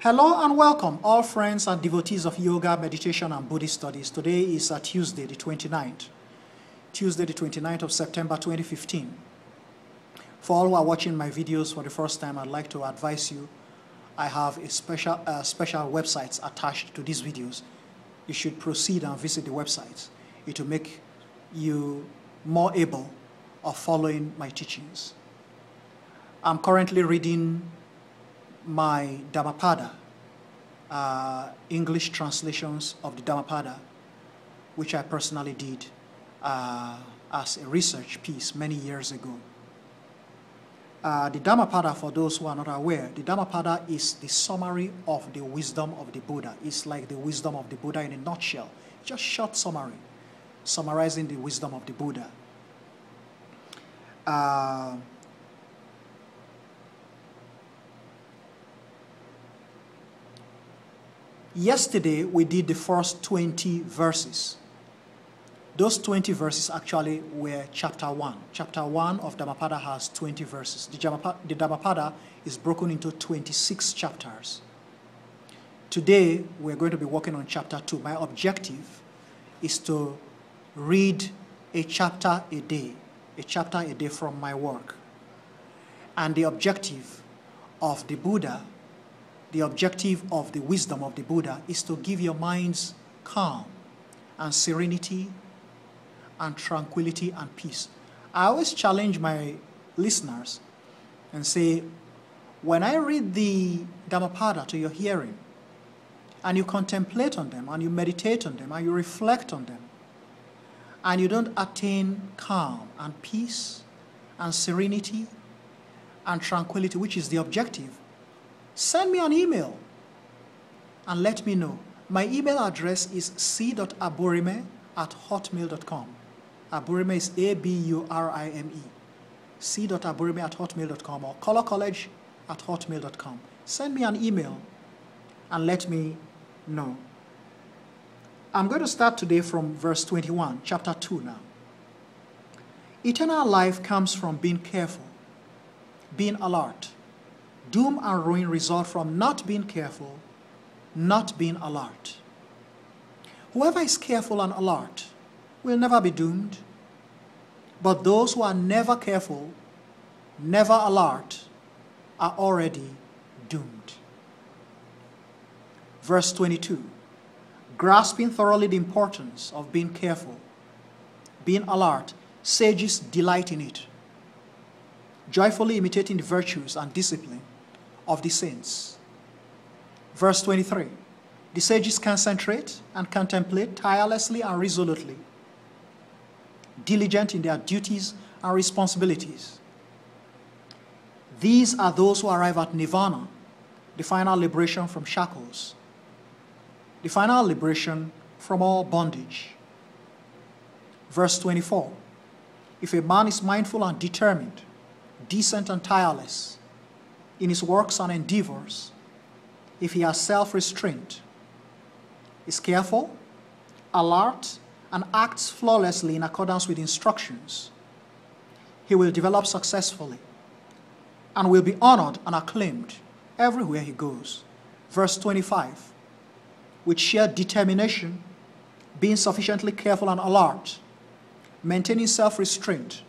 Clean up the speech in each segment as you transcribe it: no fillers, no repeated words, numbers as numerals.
Hello and welcome, all friends and devotees of yoga, meditation, and Buddhist studies. Today is Tuesday, the 29th. Tuesday, the 29th of September, 2015. For all who are watching my videos for the first time, I'd like to advise you, I have a special websites attached to these videos. You should proceed and visit the websites. It will make you more able of following my teachings. I'm currently reading my Dhammapada, English translations of the Dhammapada, which I personally did as a research piece many years ago. The Dhammapada, for those who are not aware, the Dhammapada is the summary of the wisdom of the Buddha. It's like the wisdom of the Buddha in a nutshell. Just short summary, summarizing the wisdom of the Buddha. Yesterday, we did the first 20 verses. Those 20 verses actually were chapter 1. Chapter 1 of Dhammapada has 20 verses. The Dhammapada is broken into 26 chapters. Today, we're going to be working on chapter 2. My objective is to read a chapter a day from my work. And the objective of the Buddha, the objective of the wisdom of the Buddha is to give your minds calm and serenity and tranquility and peace. I always challenge my listeners and say, when I read the Dhammapada to your hearing, and you contemplate on them, and you meditate on them, and you reflect on them, and you don't attain calm and peace and serenity and tranquility, which is the objective, send me an email and let me know. My email address is c.aburime@hotmail.com. Aburime is A-B-U-R-I-M-E. c.aburime@hotmail.com or colorcollege@hotmail.com. Send me an email and let me know. I'm going to start today from verse 21, chapter 2 now. Eternal life comes from being careful, being alert. Doom and ruin result from not being careful, not being alert. Whoever is careful and alert will never be doomed, but those who are never careful, never alert, are already doomed. Verse 22, grasping thoroughly the importance of being careful, being alert, sages delight in it, joyfully imitating the virtues and discipline of the saints. Verse 23, the sages concentrate and contemplate tirelessly and resolutely, diligent in their duties and responsibilities. These are those who arrive at nirvana, the final liberation from shackles, the final liberation from all bondage. Verse 24, if a man is mindful and determined, decent and tireless in his works and endeavors, if he has self-restraint, is careful, alert, and acts flawlessly in accordance with instructions, he will develop successfully and will be honored and acclaimed everywhere he goes. Verse 25, with sheer determination, being sufficiently careful and alert, maintaining self-restraint,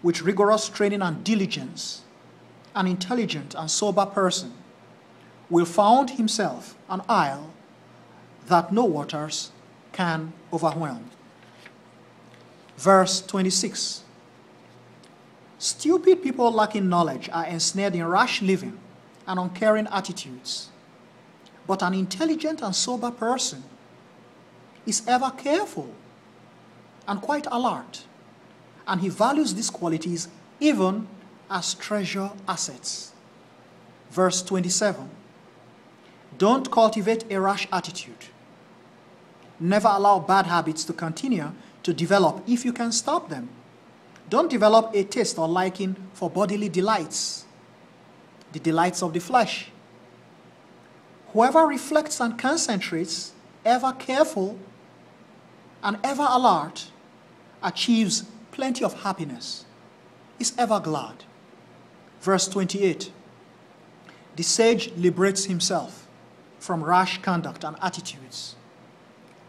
with rigorous training and diligence, an intelligent and sober person will found himself an isle that no waters can overwhelm. Verse 26, stupid people lacking knowledge are ensnared in rash living and uncaring attitudes, but an intelligent and sober person is ever careful and quite alert, and he values these qualities even as treasure assets. Verse 27, don't cultivate a rash attitude. Never allow bad habits to continue to develop if you can stop them. Don't develop a taste or liking for bodily delights, the delights of the flesh. Whoever reflects and concentrates, ever careful and ever alert, achieves plenty of happiness, is ever glad. Verse 28, the sage liberates himself from rash conduct and attitudes,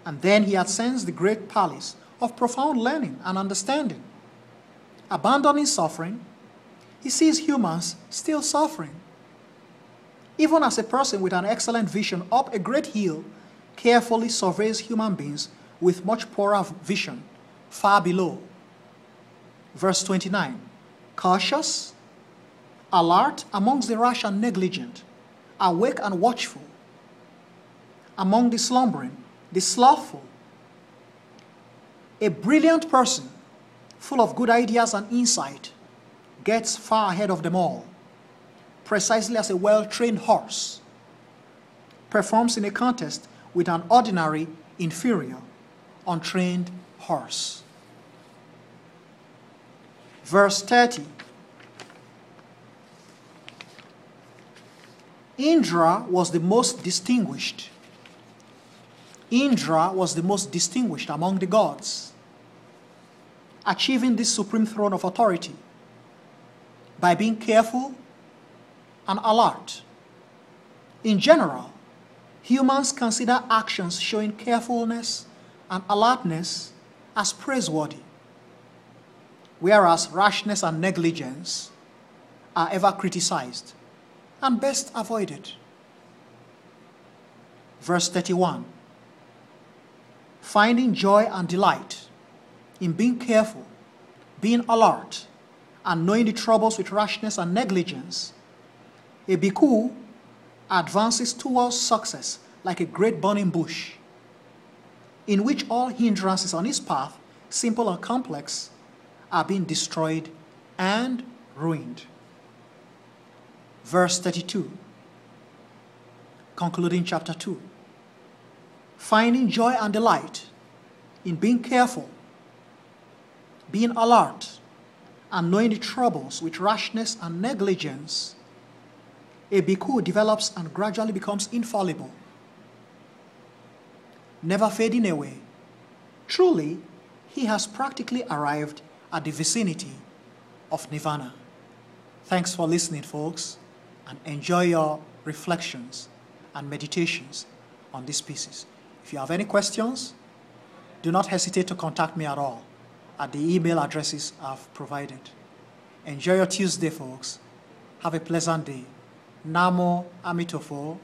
and then he ascends the great palace of profound learning and understanding. Abandoning suffering, he sees humans still suffering. Even as a person with an excellent vision up a great hill carefully surveys human beings with much poorer vision far below. Verse 29, cautious, alert amongst the rash and negligent, awake and watchful, among the slumbering, the slothful, a brilliant person full of good ideas and insight gets far ahead of them all, precisely as a well-trained horse performs in a contest with an ordinary, inferior, untrained horse. Verse 30. Indra was the most distinguished. Indra was the most distinguished among the gods, achieving this supreme throne of authority by being careful and alert. In general, humans consider actions showing carefulness and alertness as praiseworthy, whereas rashness and negligence are ever criticized and best avoided. Verse 31. Finding joy and delight in being careful, being alert, and knowing the troubles with rashness and negligence, a bhikkhu advances towards success like a great burning bush, in which all hindrances on his path, simple and complex, are being destroyed and ruined. Verse 32, concluding chapter 2. Finding joy and delight in being careful, being alert, and knowing the troubles with rashness and negligence, a bhikkhu develops and gradually becomes infallible, never fading away. Truly, he has practically arrived at the vicinity of nirvana. Thanks for listening, folks, and enjoy your reflections and meditations on these pieces. If you have any questions, do not hesitate to contact me at all at the email addresses I've provided. Enjoy your Tuesday, folks. Have a pleasant day. Namo Amitofo.